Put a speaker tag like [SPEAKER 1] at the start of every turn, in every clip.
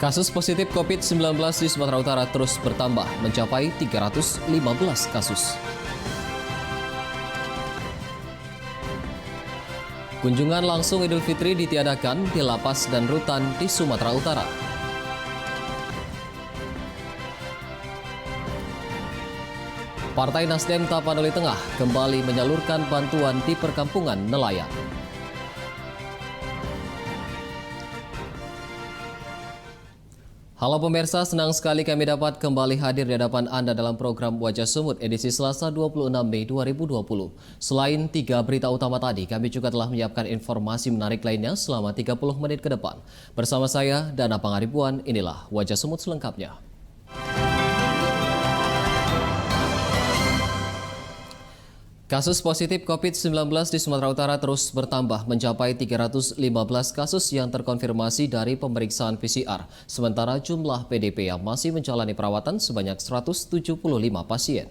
[SPEAKER 1] Kasus positif COVID-19 di Sumatera Utara terus bertambah, mencapai 315 kasus. Kunjungan langsung Idul Fitri ditiadakan di lapas dan rutan di Sumatera Utara. Partai Nasdem Tapanuli Tengah kembali menyalurkan bantuan di perkampungan nelayan. Halo pemirsa, senang sekali kami dapat kembali hadir di hadapan Anda dalam program Wajah Sumut edisi Selasa 26 Mei 2020. Selain 3 berita utama tadi, kami juga telah menyiapkan informasi menarik lainnya selama 30 menit ke depan. Bersama saya, Dana Pangaribuan, inilah Wajah Sumut selengkapnya. Kasus positif COVID-19 di Sumatera Utara terus bertambah mencapai 315 kasus yang terkonfirmasi dari pemeriksaan PCR. Sementara jumlah PDP yang masih menjalani perawatan sebanyak 175 pasien.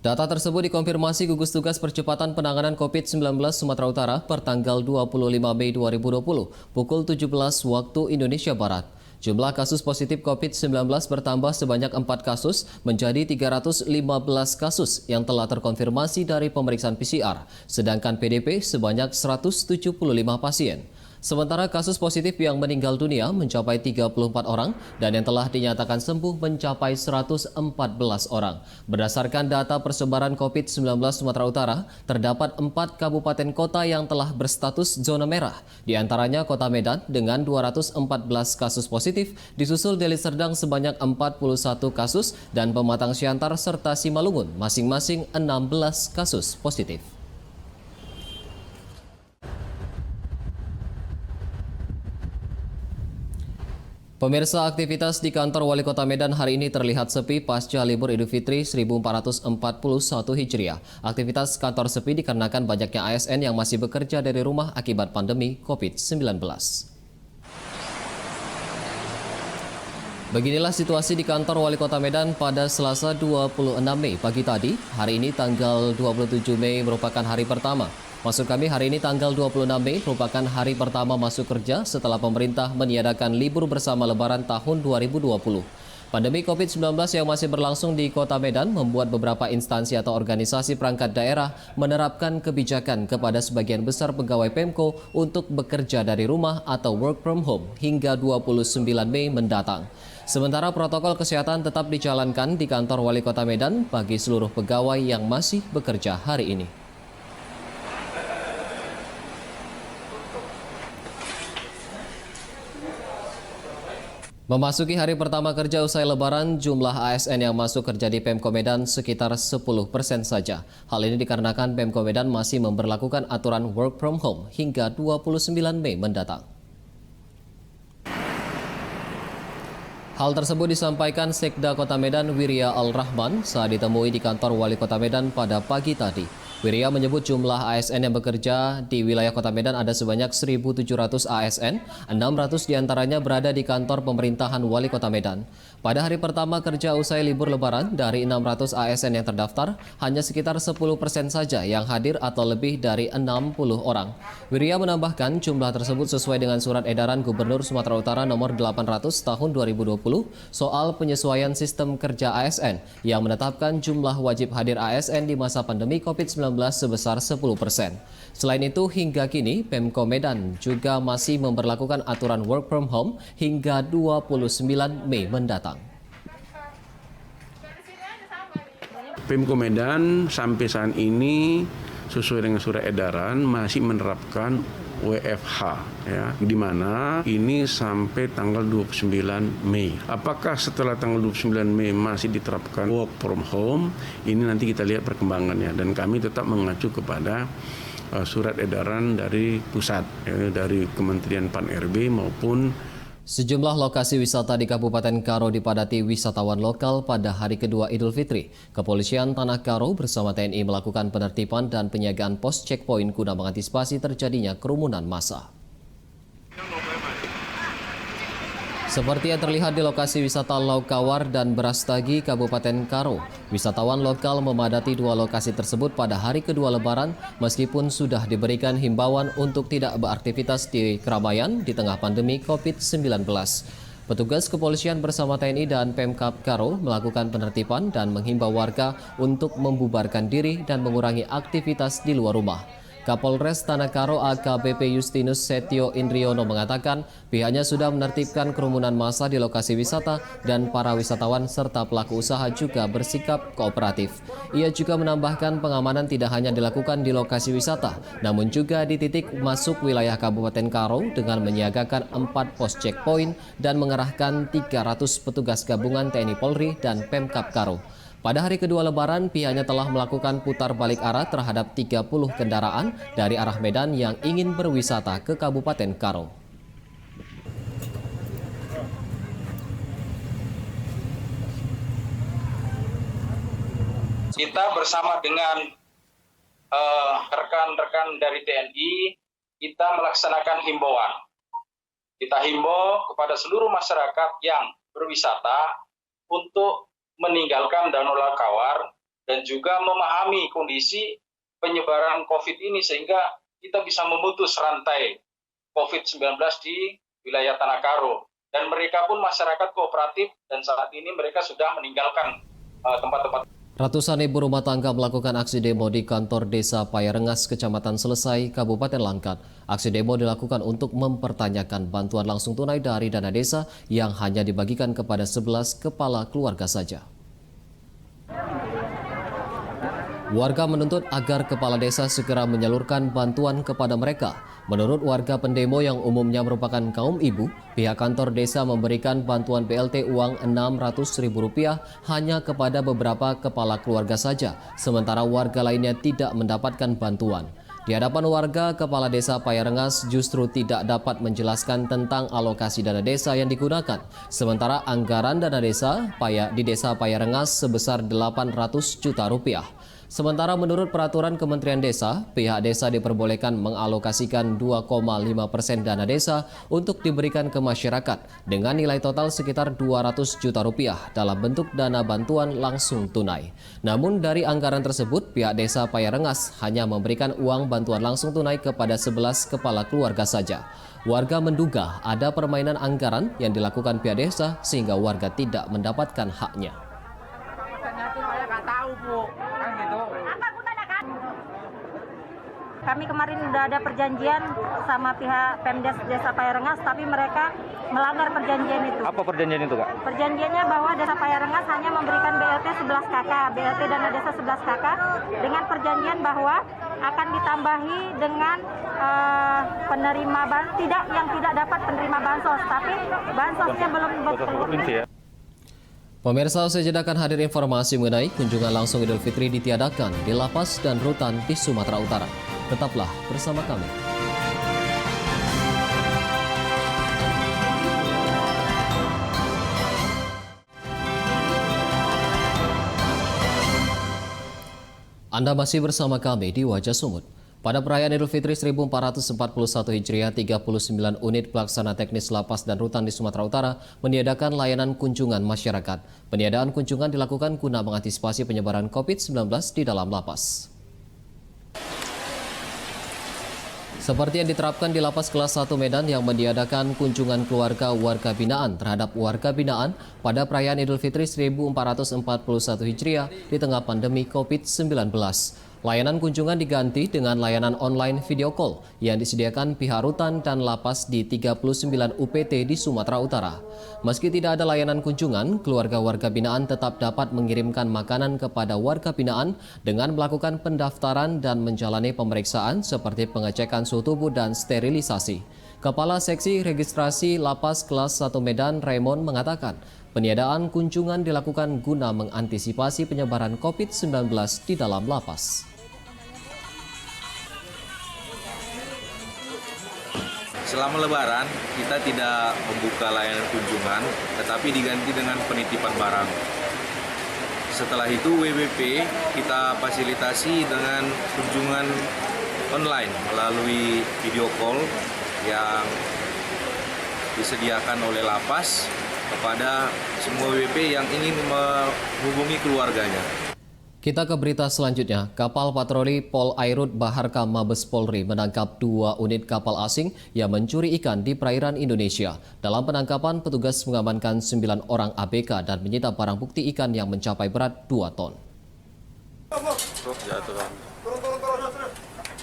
[SPEAKER 1] Data tersebut dikonfirmasi gugus tugas percepatan penanganan COVID-19 Sumatera Utara per tanggal 25 Mei 2020 pukul 17 waktu Indonesia Barat. Jumlah kasus positif COVID-19 bertambah sebanyak 4 kasus menjadi 315 kasus yang telah terkonfirmasi dari pemeriksaan PCR, sedangkan PDP sebanyak 175 pasien. Sementara kasus positif yang meninggal dunia mencapai 34 orang dan yang telah dinyatakan sembuh mencapai 114 orang. Berdasarkan data persebaran COVID-19 Sumatera Utara, terdapat 4 kabupaten kota yang telah berstatus zona merah. Di antaranya Kota Medan dengan 214 kasus positif, disusul Deli Serdang sebanyak 41 kasus dan Pematang Siantar serta Simalungun masing-masing 16 kasus positif. Pemirsa, aktivitas di kantor Wali Kota Medan hari ini terlihat sepi pasca libur Idul Fitri 1441 Hijriah. Aktivitas kantor sepi dikarenakan banyaknya ASN yang masih bekerja dari rumah akibat pandemi COVID-19. Beginilah situasi di kantor Wali Kota Medan pada Selasa 26 Mei pagi tadi. Hari ini tanggal 27 Mei merupakan hari pertama. Maksud kami hari ini tanggal 26 Mei merupakan hari pertama masuk kerja setelah pemerintah meniadakan libur bersama Lebaran tahun 2020. Pandemi COVID-19 yang masih berlangsung di Kota Medan membuat beberapa instansi atau organisasi perangkat daerah menerapkan kebijakan kepada sebagian besar pegawai Pemko untuk bekerja dari rumah atau work from home hingga 29 Mei mendatang. Sementara protokol kesehatan tetap dijalankan di kantor Wali Kota Medan bagi seluruh pegawai yang masih bekerja hari ini. Memasuki hari pertama kerja usai Lebaran, jumlah ASN yang masuk kerja di Pemko Medan sekitar 10% saja. Hal ini dikarenakan Pemko Medan masih memberlakukan aturan work from home hingga 29 Mei mendatang. Hal tersebut disampaikan Sekda Kota Medan Wirya Al-Rahman saat ditemui di kantor Wali Kota Medan pada pagi tadi. Wirya menyebut jumlah ASN yang bekerja di wilayah Kota Medan ada sebanyak 1.700 ASN, 600 diantaranya berada di kantor pemerintahan Wali Kota Medan. Pada hari pertama kerja usai libur Lebaran, dari 600 ASN yang terdaftar, hanya sekitar 10% saja yang hadir atau lebih dari 60 orang. Wirya menambahkan jumlah tersebut sesuai dengan surat edaran Gubernur Sumatera Utara nomor 800 tahun 2020 soal penyesuaian sistem kerja ASN yang menetapkan jumlah wajib hadir ASN di masa pandemi COVID-19 sebesar 10%. Selain itu, hingga kini Pemko Medan juga masih memberlakukan aturan work from home hingga 29 Mei mendatang.
[SPEAKER 2] Pemko Medan sampai saat ini sesuai dengan surat edaran masih menerapkan WFH ya, di mana ini sampai tanggal 29 Mei. Apakah setelah tanggal 29 Mei masih diterapkan work from home? Ini nanti kita lihat perkembangannya dan kami tetap mengacu kepada surat edaran dari pusat ya, dari Kementerian Pan-RB maupun
[SPEAKER 1] Sejumlah lokasi wisata di Kabupaten Karo dipadati wisatawan lokal pada hari kedua Idul Fitri. Kepolisian Tanah Karo bersama TNI melakukan penertiban dan penjagaan pos checkpoint guna mengantisipasi terjadinya kerumunan massa. Seperti yang terlihat di lokasi wisata Laukawar dan Brastagi, Kabupaten Karo, wisatawan lokal memadati dua lokasi tersebut pada hari kedua Lebaran meskipun sudah diberikan himbauan untuk tidak beraktivitas di keramaian di tengah pandemi COVID-19. Petugas kepolisian bersama TNI dan Pemkab Karo melakukan penertiban dan menghimbau warga untuk membubarkan diri dan mengurangi aktivitas di luar rumah. Kapolres Tanah Karo AKBP Justinus Setio Indriono mengatakan pihaknya sudah menertibkan kerumunan massa di lokasi wisata dan para wisatawan serta pelaku usaha juga bersikap kooperatif. Ia juga menambahkan pengamanan tidak hanya dilakukan di lokasi wisata, namun juga di titik masuk wilayah Kabupaten Karo dengan menyiagakan 4 pos checkpoint dan mengerahkan 300 petugas gabungan TNI Polri dan Pemkab Karo. Pada hari kedua Lebaran, pihaknya telah melakukan putar balik arah terhadap 30 kendaraan dari arah Medan yang ingin berwisata ke Kabupaten Karo.
[SPEAKER 3] Kita bersama dengan rekan-rekan dari TNI, kita melaksanakan himbauan. Kita himbau kepada seluruh masyarakat yang berwisata untuk meninggalkan Danau Laukawar dan juga memahami kondisi penyebaran COVID ini sehingga kita bisa memutus rantai COVID-19 di wilayah Tanah Karo. Dan mereka pun masyarakat kooperatif dan saat ini mereka sudah meninggalkan tempat-tempat.
[SPEAKER 1] Ratusan ibu rumah tangga melakukan aksi demo di kantor Desa Payarengas, Kecamatan Selesai, Kabupaten Langkat. Aksi demo dilakukan untuk mempertanyakan bantuan langsung tunai dari dana desa yang hanya dibagikan kepada 11 kepala keluarga saja. Warga menuntut agar kepala desa segera menyalurkan bantuan kepada mereka. Menurut warga pendemo yang umumnya merupakan kaum ibu, pihak kantor desa memberikan bantuan BLT uang Rp600.000 hanya kepada beberapa kepala keluarga saja, sementara warga lainnya tidak mendapatkan bantuan. Di hadapan warga, Kepala Desa Payarengas justru tidak dapat menjelaskan tentang alokasi dana desa yang digunakan. Sementara anggaran dana desa di Desa Payarengas sebesar Rp800 juta. Sementara menurut peraturan Kementerian Desa, pihak desa diperbolehkan mengalokasikan 2,5% dana desa untuk diberikan ke masyarakat dengan nilai total sekitar Rp200 juta dalam bentuk dana bantuan langsung tunai. Namun dari anggaran tersebut, pihak Desa Payarengas hanya memberikan uang bantuan langsung tunai kepada 11 kepala keluarga saja. Warga menduga ada permainan anggaran yang dilakukan pihak desa sehingga warga tidak mendapatkan haknya.
[SPEAKER 4] Kami kemarin sudah ada perjanjian sama pihak Pemdes Desa Payarengas, tapi mereka melanggar perjanjian itu.
[SPEAKER 5] Apa perjanjian itu, Kak?
[SPEAKER 4] Perjanjiannya bahwa Desa Payarengas hanya memberikan BLT 11 KK, BLT dana desa 11 KK, dengan perjanjian bahwa akan ditambahi dengan penerima yang tidak dapat penerima bansos, tapi bansosnya belum
[SPEAKER 5] provinsi ya.
[SPEAKER 1] Pemirsa, usai jeda akan hadir informasi mengenai kunjungan langsung Idul Fitri ditiadakan di lapas dan rutan di Sumatera Utara. Tetaplah bersama kami. Anda masih bersama kami di Wajah Sumut. Pada perayaan Idul Fitri 1441 Hijriah, 39 unit pelaksana teknis lapas dan rutan di Sumatera Utara meniadakan layanan kunjungan masyarakat. Peniadaan kunjungan dilakukan guna mengantisipasi penyebaran COVID-19 di dalam lapas. Seperti yang diterapkan di Lapas Kelas 1 Medan yang meniadakan kunjungan keluarga warga binaan terhadap warga binaan pada perayaan Idul Fitri 1441 Hijriah di tengah pandemi COVID-19. Layanan kunjungan diganti dengan layanan online video call yang disediakan pihak rutan dan lapas di 39 UPT di Sumatera Utara. Meski tidak ada layanan kunjungan, keluarga warga binaan tetap dapat mengirimkan makanan kepada warga binaan dengan melakukan pendaftaran dan menjalani pemeriksaan seperti pengecekan suhu tubuh dan sterilisasi. Kepala Seksi Registrasi Lapas Kelas 1 Medan, Raymond, mengatakan peniadaan kunjungan dilakukan guna mengantisipasi penyebaran COVID-19 di dalam lapas.
[SPEAKER 6] Selama Lebaran, kita tidak membuka layanan kunjungan, tetapi diganti dengan penitipan barang. Setelah itu, WBP kita fasilitasi dengan kunjungan online melalui video call yang disediakan oleh lapas kepada semua WWP yang ingin menghubungi keluarganya.
[SPEAKER 1] Kita ke berita selanjutnya. Kapal patroli Pol Airut Baharka Mabes Polri menangkap 2 unit kapal asing yang mencuri ikan di perairan Indonesia. Dalam penangkapan, petugas mengamankan 9 orang ABK dan menyita barang bukti ikan yang mencapai berat 2 ton.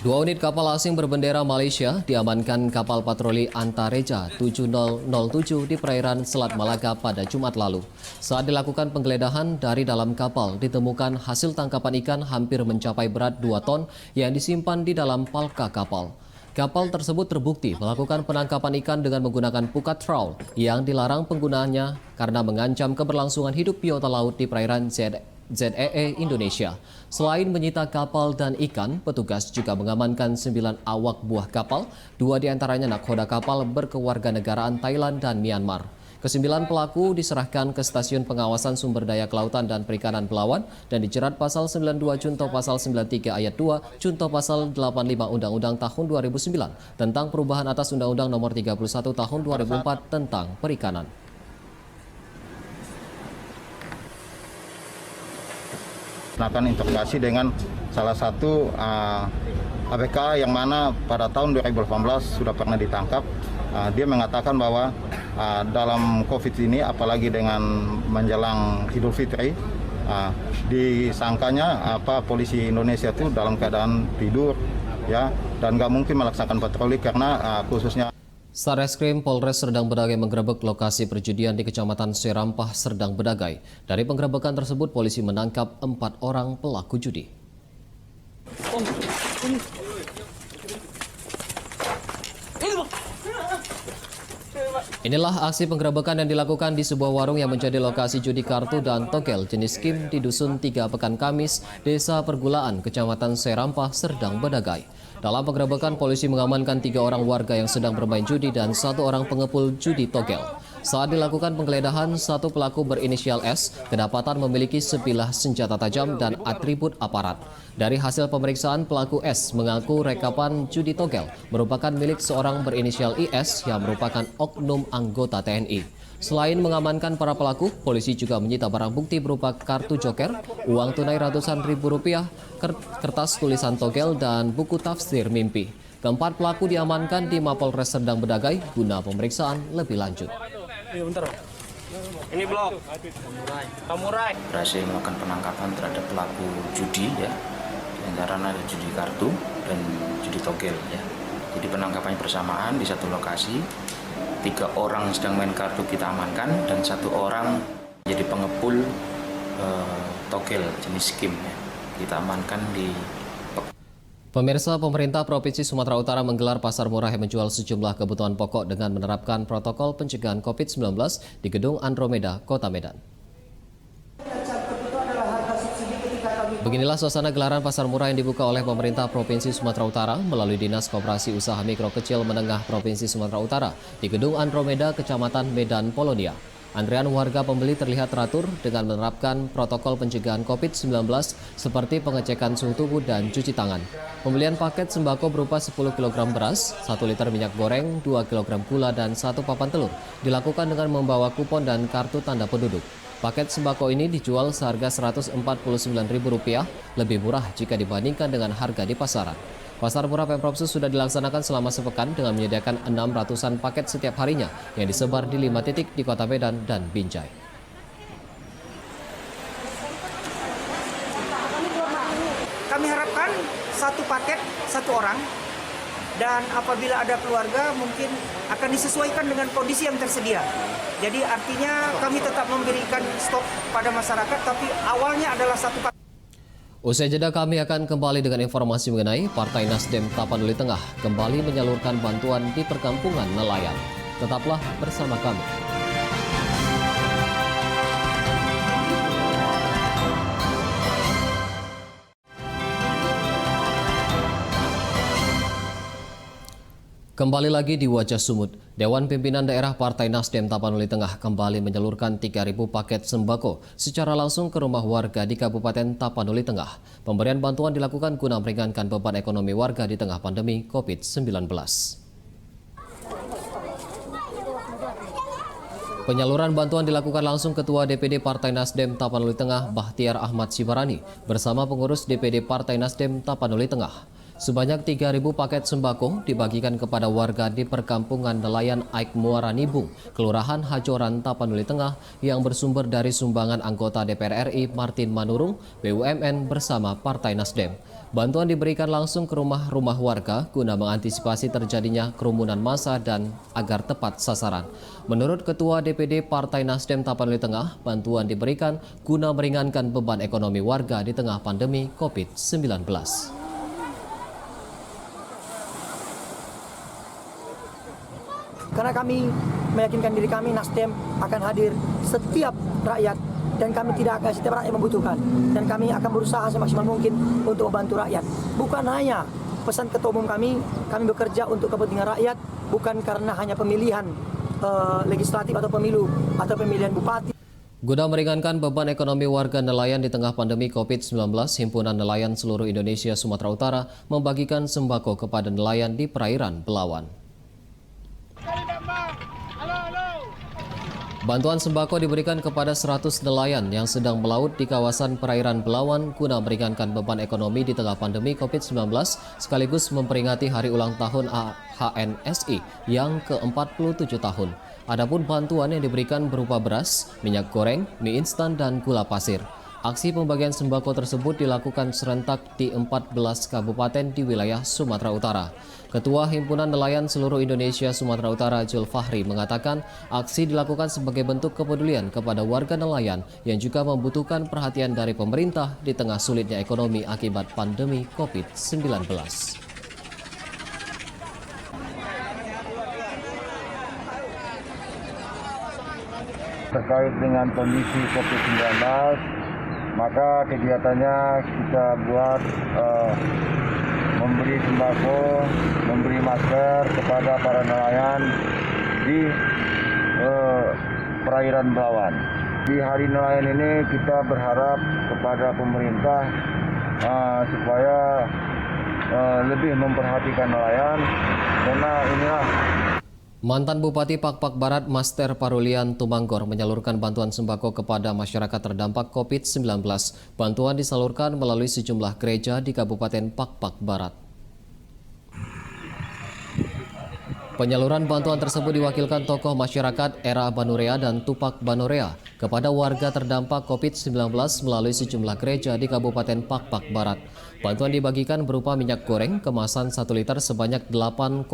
[SPEAKER 1] 2 unit kapal asing berbendera Malaysia diamankan kapal patroli Antareja 7007 di perairan Selat Malaka pada Jumat lalu. Saat dilakukan penggeledahan, dari dalam kapal ditemukan hasil tangkapan ikan hampir mencapai berat 2 ton yang disimpan di dalam palka kapal. Kapal tersebut terbukti melakukan penangkapan ikan dengan menggunakan pukat trawl yang dilarang penggunaannya karena mengancam keberlangsungan hidup biota laut di perairan ZEE Indonesia. Selain menyita kapal dan ikan, petugas juga mengamankan 9 awak buah kapal, 2 diantaranya nakhoda kapal berkewarganegaraan Thailand dan Myanmar. Ke-9 pelaku diserahkan ke Stasiun Pengawasan Sumber Daya Kelautan dan Perikanan Pelawan dan dijerat pasal 92 Junto pasal 93 ayat 2 Junto pasal 85 Undang-Undang tahun 2009 tentang perubahan atas Undang-Undang nomor 31 tahun 2004 tentang perikanan.
[SPEAKER 7] Melakukan interogasi dengan salah satu ABK yang mana pada tahun 2018 sudah pernah ditangkap. Dia mengatakan bahwa dalam COVID ini, apalagi dengan menjelang Idul Fitri, disangkanya polisi Indonesia itu dalam keadaan tidur, ya, dan nggak mungkin melaksanakan patroli karena khususnya.
[SPEAKER 1] Satreskrim Polres Serdang Bedagai menggerebek lokasi perjudian di Kecamatan Serampah, Serdang Bedagai. Dari penggerebekan tersebut, polisi menangkap 4 orang pelaku judi. Inilah aksi penggerebekan yang dilakukan di sebuah warung yang menjadi lokasi judi kartu dan togel jenis skim di Dusun 3 Pekan Kamis, Desa Pergulaan, Kecamatan Serampah, Serdang Bedagai. Dalam penggerebekan, polisi mengamankan 3 orang warga yang sedang bermain judi dan 1 orang pengepul judi togel. Saat dilakukan penggeledahan, 1 pelaku berinisial S kedapatan memiliki sebilah senjata tajam dan atribut aparat. Dari hasil pemeriksaan, pelaku S mengaku rekapan judi togel merupakan milik seorang berinisial IS yang merupakan oknum anggota TNI. Selain mengamankan para pelaku, polisi juga menyita barang bukti berupa kartu joker, uang tunai ratusan ribu rupiah, kertas tulisan togel, dan buku tafsir mimpi. Keempat pelaku diamankan di Mapolres Serdang Bedagai guna pemeriksaan lebih lanjut.
[SPEAKER 5] Ini blok. Samurai.
[SPEAKER 8] Berhasil melakukan penangkapan terhadap pelaku judi, ya, di antaranya ada judi kartu dan judi togel, ya. Jadi penangkapannya bersamaan di satu lokasi. 3 orang sedang main kartu kita amankan dan 1 orang jadi pengepul togel jenis skim, ya. Kita amankan di.
[SPEAKER 1] Pemirsa, pemerintah Provinsi Sumatera Utara menggelar pasar murah yang menjual sejumlah kebutuhan pokok dengan menerapkan protokol pencegahan COVID-19 di Gedung Andromeda, Kota Medan. Beginilah suasana gelaran pasar murah yang dibuka oleh pemerintah Provinsi Sumatera Utara melalui Dinas Koperasi Usaha Mikro Kecil Menengah Provinsi Sumatera Utara di Gedung Andromeda, Kecamatan Medan, Polonia. Antrean warga pembeli terlihat teratur dengan menerapkan protokol pencegahan COVID-19 seperti pengecekan suhu tubuh dan cuci tangan. Pembelian paket sembako berupa 10 kg beras, 1 liter minyak goreng, 2 kg gula, dan 1 papan telur dilakukan dengan membawa kupon dan kartu tanda penduduk. Paket sembako ini dijual seharga Rp149.000, lebih murah jika dibandingkan dengan harga di pasaran. Pasar murah Pemprov sudah dilaksanakan selama sepekan dengan menyediakan 600-an paket setiap harinya yang disebar di 5 titik di Kota Medan dan Binjai.
[SPEAKER 9] Kami harapkan 1 paket 1 orang, dan apabila ada keluarga mungkin akan disesuaikan dengan kondisi yang tersedia. Jadi artinya kami tetap memberikan stok pada masyarakat, tapi awalnya adalah 1 paket.
[SPEAKER 1] Usai jeda kami akan kembali dengan informasi mengenai Partai Nasdem Tapanuli Tengah kembali menyalurkan bantuan di perkampungan nelayan. Tetaplah bersama kami. Kembali lagi di Wajah Sumut, Dewan Pimpinan Daerah Partai Nasdem Tapanuli Tengah kembali menyalurkan 3.000 paket sembako secara langsung ke rumah warga di Kabupaten Tapanuli Tengah. Pemberian bantuan dilakukan guna meringankan beban ekonomi warga di tengah pandemi COVID-19. Penyaluran bantuan dilakukan langsung Ketua DPD Partai Nasdem Tapanuli Tengah Bahtiar Ahmad Sibarani bersama pengurus DPD Partai Nasdem Tapanuli Tengah. Sebanyak 3.000 paket sembako dibagikan kepada warga di perkampungan nelayan Aik Muara Nibung, Kelurahan Hajoran, Tapanuli Tengah yang bersumber dari sumbangan anggota DPR RI Martin Manurung, BUMN bersama Partai Nasdem. Bantuan diberikan langsung ke rumah-rumah warga guna mengantisipasi terjadinya kerumunan massa dan agar tepat sasaran. Menurut Ketua DPD Partai Nasdem Tapanuli Tengah, bantuan diberikan guna meringankan beban ekonomi warga di tengah pandemi COVID-19.
[SPEAKER 10] Karena kami meyakinkan diri kami, Nasdem akan hadir setiap rakyat dan kami tidak akan setiap rakyat membutuhkan. Dan kami akan berusaha semaksimal mungkin untuk membantu rakyat. Bukan hanya pesan Ketua Umum kami bekerja untuk kepentingan rakyat, bukan karena hanya pemilihan legislatif atau pemilu atau pemilihan bupati.
[SPEAKER 1] Guna meringankan beban ekonomi warga nelayan di tengah pandemi COVID-19, Himpunan Nelayan Seluruh Indonesia Sumatera Utara membagikan sembako kepada nelayan di perairan Belawan. Bantuan sembako diberikan kepada 100 nelayan yang sedang melaut di kawasan perairan Belawan guna meringankan beban ekonomi di tengah pandemi COVID-19 sekaligus memperingati hari ulang tahun HNSI yang ke-47 tahun. Adapun bantuan yang diberikan berupa beras, minyak goreng, mie instan, dan gula pasir. Aksi pembagian sembako tersebut dilakukan serentak di 14 kabupaten di wilayah Sumatera Utara. Ketua Himpunan Nelayan Seluruh Indonesia Sumatera Utara Jul Fahri mengatakan aksi dilakukan sebagai bentuk kepedulian kepada warga nelayan yang juga membutuhkan perhatian dari pemerintah di tengah sulitnya ekonomi akibat pandemi COVID-19.
[SPEAKER 7] Terkait dengan kondisi COVID-19, maka kegiatannya kita buat memberi sembako, memberi masker kepada para nelayan di perairan Belawan. Di hari nelayan ini kita berharap kepada pemerintah supaya lebih memperhatikan nelayan, karena inilah.
[SPEAKER 1] Mantan Bupati Pakpak Barat Master Parulian Tumanggor menyalurkan bantuan sembako kepada masyarakat terdampak COVID-19. Bantuan disalurkan melalui sejumlah gereja di Kabupaten Pakpak Barat. Penyaluran bantuan tersebut diwakilkan tokoh masyarakat Era Banurea dan Tupak Banurea kepada warga terdampak COVID-19 melalui sejumlah gereja di Kabupaten Pakpak Barat. Bantuan dibagikan berupa minyak goreng kemasan 1 liter sebanyak 8,5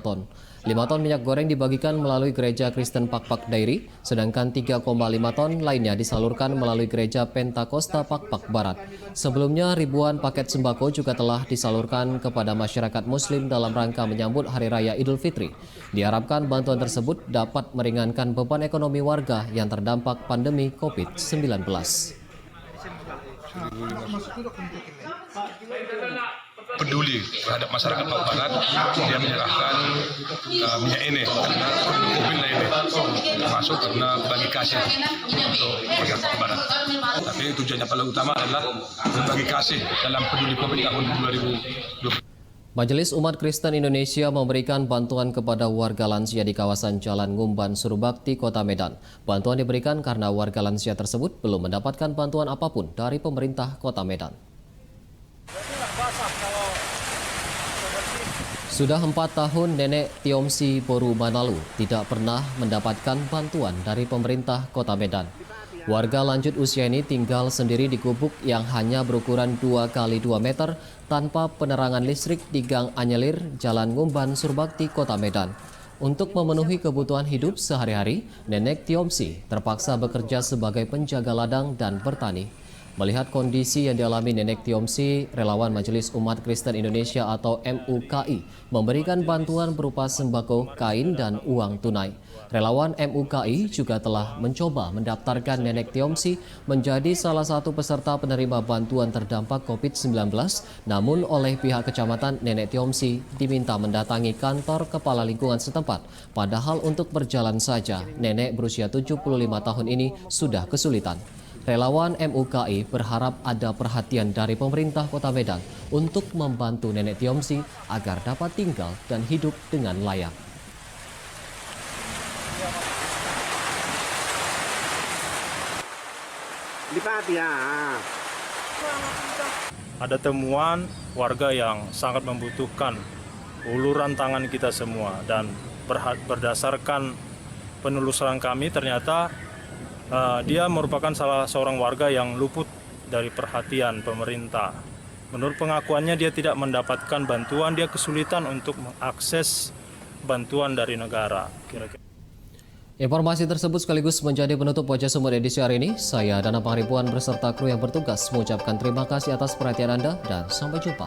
[SPEAKER 1] ton. 5 ton minyak goreng dibagikan melalui Gereja Kristen Pakpak Dairi, sedangkan 3,5 ton lainnya disalurkan melalui Gereja Pentakosta Pakpak Barat. Sebelumnya, ribuan paket sembako juga telah disalurkan kepada masyarakat Muslim dalam rangka menyambut Hari Raya Idul Fitri. Diharapkan bantuan tersebut dapat meringankan beban ekonomi warga yang terdampak pandemi COVID-19.
[SPEAKER 11] Peduli terhadap masyarakat Papua Barat, dia menyerahkan minyak ini karena COVID ini termasuk karena bagi kasih untuk warga Papua Barat. Tapi tujuannya paling utama adalah berbagi kasih dalam peduli COVID tahun 2020.
[SPEAKER 1] Majelis Umat Kristen Indonesia memberikan bantuan kepada warga lansia di kawasan Jalan Ngumban, Surubakti, Kota Medan. Bantuan diberikan karena warga lansia tersebut belum mendapatkan bantuan apapun dari pemerintah Kota Medan. Sudah 4 tahun Nenek Tiomsi Boru Manalu tidak pernah mendapatkan bantuan dari pemerintah Kota Medan. Warga lanjut usia ini tinggal sendiri di gubuk yang hanya berukuran 2 x 2 meter tanpa penerangan listrik di Gang Anyelir, Jalan Ngumban, Surbakti, Kota Medan. Untuk memenuhi kebutuhan hidup sehari-hari, Nenek Tiomsi terpaksa bekerja sebagai penjaga ladang dan bertani. Melihat kondisi yang dialami Nenek Tiomsi, relawan Majelis Umat Kristen Indonesia atau MUKI memberikan bantuan berupa sembako, kain, dan uang tunai. Relawan MUKI juga telah mencoba mendaftarkan Nenek Tiomsi menjadi salah satu peserta penerima bantuan terdampak COVID-19, namun oleh pihak kecamatan Nenek Tiomsi diminta mendatangi kantor kepala lingkungan setempat. Padahal untuk berjalan saja, Nenek berusia 75 tahun ini sudah kesulitan. Relawan MUKI berharap ada perhatian dari pemerintah Kota Medan untuk membantu Nenek Tiomsi agar dapat tinggal dan hidup dengan layak.
[SPEAKER 5] Ada temuan warga yang sangat membutuhkan uluran tangan kita semua, dan berdasarkan penelusuran kami ternyata dia merupakan salah seorang warga yang luput dari perhatian pemerintah. Menurut pengakuannya dia tidak mendapatkan bantuan, dia kesulitan untuk mengakses bantuan dari negara. Kira-kira.
[SPEAKER 1] Informasi tersebut sekaligus menjadi penutup Wajah Sumber edisi hari ini. Saya Dana Pangribuan beserta kru yang bertugas mengucapkan terima kasih atas perhatian Anda dan sampai jumpa.